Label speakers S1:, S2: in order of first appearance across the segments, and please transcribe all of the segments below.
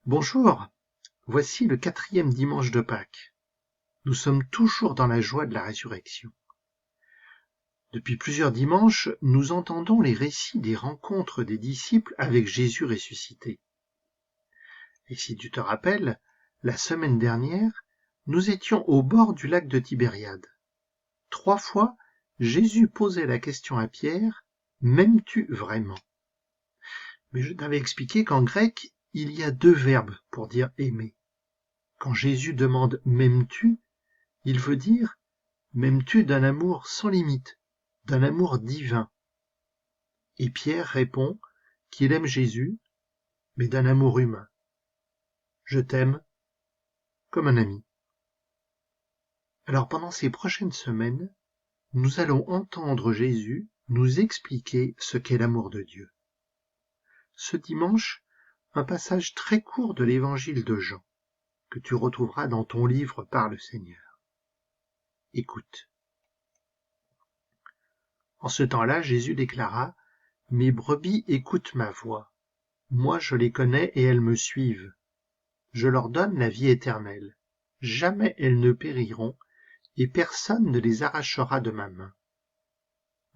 S1: Bonjour, voici le 4e dimanche de Pâques. Nous sommes toujours dans la joie de la résurrection. Depuis plusieurs dimanches, nous entendons les récits des rencontres des disciples avec Jésus ressuscité. Et si tu te rappelles, la semaine dernière, nous étions au bord du lac de Tibériade. 3 fois, Jésus posait la question à Pierre, « M'aimes-tu vraiment ?» Mais je t'avais expliqué qu'en grec, il y a 2 verbes pour dire aimer. Quand Jésus demande « M'aimes-tu ?» il veut dire « M'aimes-tu d'un amour sans limite, d'un amour divin ?» Et Pierre répond qu'il aime Jésus, mais d'un amour humain. « Je t'aime comme un ami. » Alors pendant ces prochaines semaines, nous allons entendre Jésus nous expliquer ce qu'est l'amour de Dieu. Ce dimanche, un passage très court de l'évangile de Jean, que tu retrouveras dans ton livre par le Seigneur. Écoute. En ce temps-là, Jésus déclara « Mes brebis écoutent ma voix. Moi je les connais et elles me suivent. Je leur donne la vie éternelle. Jamais elles ne périront, et personne ne les arrachera de ma main.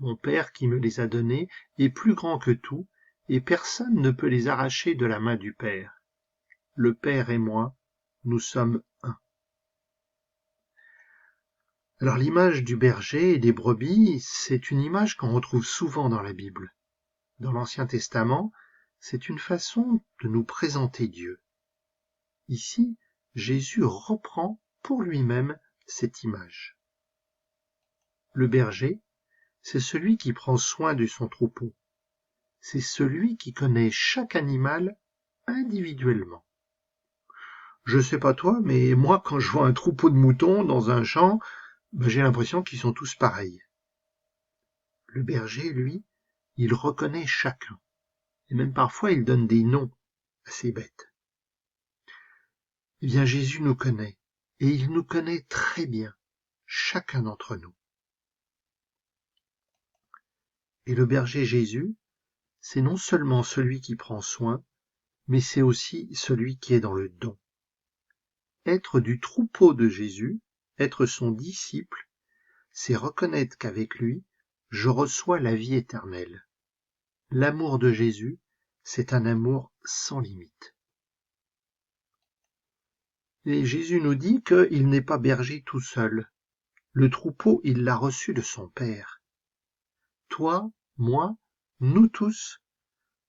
S1: Mon Père qui me les a donnés est plus grand que tout, et personne ne peut les arracher de la main du Père. Le Père et moi, nous sommes un. » Alors l'image du berger et des brebis, c'est une image qu'on retrouve souvent dans la Bible. Dans l'Ancien Testament, c'est une façon de nous présenter Dieu. Ici, Jésus reprend pour lui-même cette image. Le berger, c'est celui qui prend soin de son troupeau. C'est celui qui connaît chaque animal individuellement. Je sais pas toi, mais moi, quand je vois un troupeau de moutons dans un champ, j'ai l'impression qu'ils sont tous pareils. Le berger, lui, il reconnaît chacun. Et même parfois, il donne des noms à ses bêtes. Eh bien, Jésus nous connaît, et il nous connaît très bien, chacun d'entre nous. Et le berger Jésus, c'est non seulement celui qui prend soin, mais c'est aussi celui qui est dans le don. Être du troupeau de Jésus, être son disciple, c'est reconnaître qu'avec lui, je reçois la vie éternelle. L'amour de Jésus, c'est un amour sans limite. Et Jésus nous dit qu'il n'est pas berger tout seul. Le troupeau, il l'a reçu de son Père. Toi, moi, nous tous,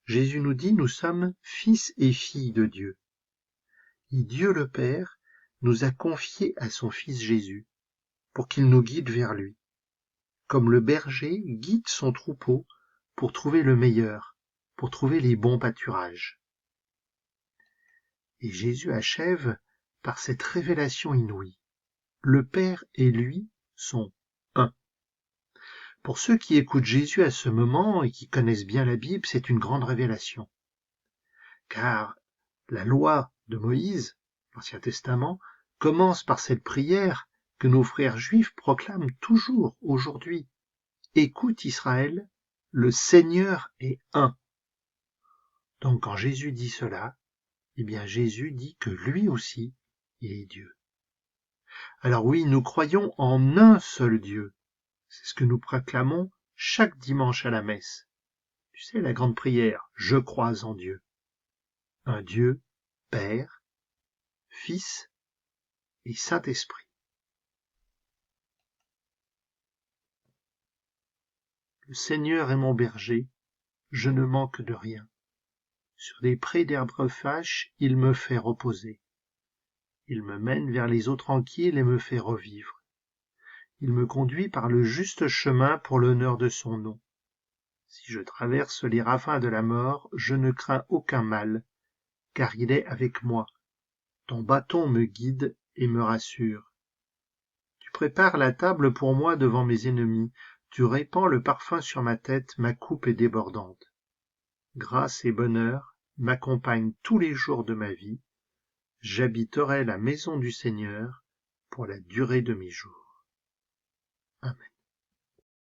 S1: Jésus nous dit, nous sommes fils et filles de Dieu. Et Dieu le Père nous a confiés à son Fils Jésus pour qu'il nous guide vers lui, comme le berger guide son troupeau pour trouver le meilleur, pour trouver les bons pâturages. Et Jésus achève par cette révélation inouïe. Le Père et lui sont un. Pour ceux qui écoutent Jésus à ce moment et qui connaissent bien la Bible, c'est une grande révélation. Car la loi de Moïse, l'Ancien Testament, commence par cette prière que nos frères juifs proclament toujours aujourd'hui. Écoute Israël, le Seigneur est un. Donc quand Jésus dit cela, eh bien Jésus dit que lui aussi, il est Dieu. Alors oui, nous croyons en un seul Dieu. C'est ce que nous proclamons chaque dimanche à la messe. Tu sais, la grande prière, je crois en Dieu. Un Dieu, Père, Fils et Saint-Esprit. Le Seigneur est mon berger, je ne manque de rien. Sur des prés d'herbes fraîches, il me fait reposer. Il me mène vers les eaux tranquilles et me fait revivre. Il me conduit par le juste chemin pour l'honneur de son nom. Si je traverse les ravins de la mort, je ne crains aucun mal, car il est avec moi. Ton bâton me guide et me rassure. Tu prépares la table pour moi devant mes ennemis. Tu répands le parfum sur ma tête, ma coupe est débordante. Grâce et bonheur m'accompagnent tous les jours de ma vie. J'habiterai la maison du Seigneur pour la durée de mes jours. Amen.